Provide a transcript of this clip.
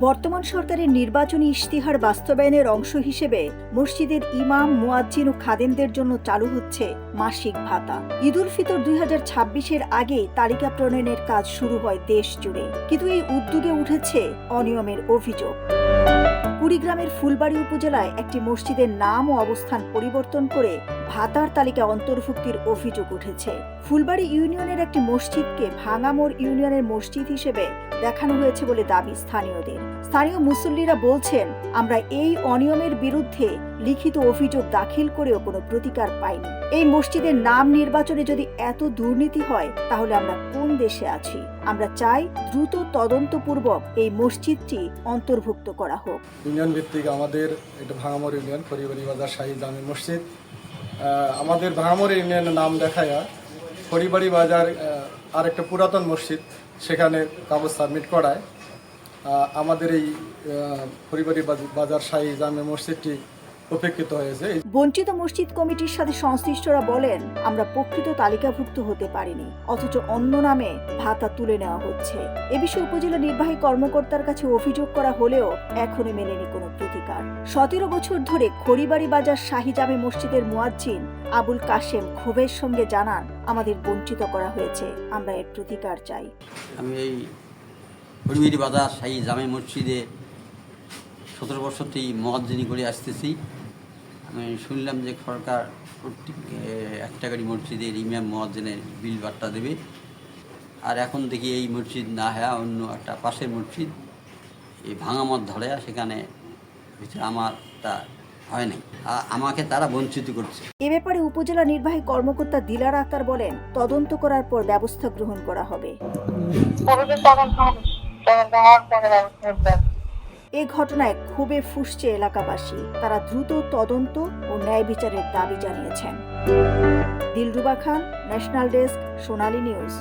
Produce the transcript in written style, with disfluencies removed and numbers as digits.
বর্তমান সরকারের নির্বাচনী ইশতিহার বাস্তবায়নের অংশ হিসেবে মসজিদের ইমাম, মুয়াজ্জিন ও খাদেমদের জন্য চালু হচ্ছে মাসিক ভাতা। ঈদ উল ফিতর 2026-এর আগে তালিকা প্রণয়নের কাজ শুরু হয় দেশ জুড়ে, কিন্তু এই উদ্যোগে উঠেছে অনিয়মের অভিযোগ। কুড়িগ্রামের ফুলবাড়ী উপজেলায় একটি মসজিদের নাম ও অবস্থান পরিবর্তন করে ভাতার তালিকা অন্তর্ভুক্তির অভিযোগ উঠেছে। ফুলবাড়ী ইউনিয়নের একটি মসজিদকে ভাঙামোড় ইউনিয়নের মসজিদ হিসেবে দেখানো হয়েছে বলে দাবি স্থানীয়দের। স্থানীয় মুসল্লিরা বলছেন, আমরা এই অনিয়মের বিরুদ্ধে লিখিত অভিযোগ দাখিল করেও কোনো প্রতিকার পাইনি। এই মসজিদের নাম নির্বাচনে যদি এত দুর্নীতি হয়, তাহলে আমরা কোন দেশে আছি? আমরা চাই দ্রুত তদন্তপূর্বক এই মসজিদটি অন্তর্ভুক্ত করা হোক। ইউনিয়ন ভিত্তিক আমাদের এটা ভাঙামোড় ইউনিয়ন, খড়িবাড়ি বাজার শাহী জামে মসজিদ। আমাদের ভাঙামোড় ইউনিয়নের নাম দেখায়া খড়িবাড়ি বাজার আরেকটা পুরাতন মসজিদ, সেখানে কাগজ সাবমিট করায় আমাদের এই খড়িবাড়ি বাজার শাহী জামে মসজিদটি উপেক্ষিত হয়েছে। বঞ্চিত মসজিদ কমিটির সাথে সংশ্লিষ্টরা বলেন, আমরা প্রকৃত তালিকাভুক্ত হতে পারিনি, অথচ অন্য নামে ভাতা তুলে নেওয়া হচ্ছে। এ বিষয়ে উপজেলা নির্বাহী কর্মকর্তার কাছে অভিযোগ করা হলেও এখনো মেলেনি কোনো প্রতিকার। 17 বছর ধরে খড়িবাড়ি বাজার শাহী জামে মসজিদের মুয়াজ্জিন আবুল কাশেম ক্ষোভের সঙ্গে জানান, আমাদের বঞ্চিত করা হয়েছে, আমরা এর প্রতিকার চাই। আমি এই খড়িবাড়ি বাজার শাহী জামে মসজিদে 17 বছর থেকে মুয়াজ্জিনি করে আসতেছি। আমি শুনলাম যে সরকার প্রত্যেক একটা করে মসজিদের ইমাম মুয়াজ্জিনের বিল বাট্টা দেবে, আর এখন দেখি এই মসজিদ না হ্যাঁ অন্য একটা পাশের মসজিদ এই ভাঙামত ধরে, সেখানে আমারটা হয় নাই, আমাকে তারা বঞ্চিত করছে। এ ব্যাপারে উপজেলা নির্বাহী কর্মকর্তা দিলারা আক্তার বলেন, তদন্ত করার পর ব্যবস্থা গ্রহণ করা হবে। এ ঘটনায় ক্ষোভে ফুঁসছে এলাকাবাসী। তারা দ্রুত তদন্ত ও ন্যায় বিচারের দাবি জানিয়েছেন। দিলরুবা খান, ন্যাশনাল ডেস্ক, সোনালী নিউজ।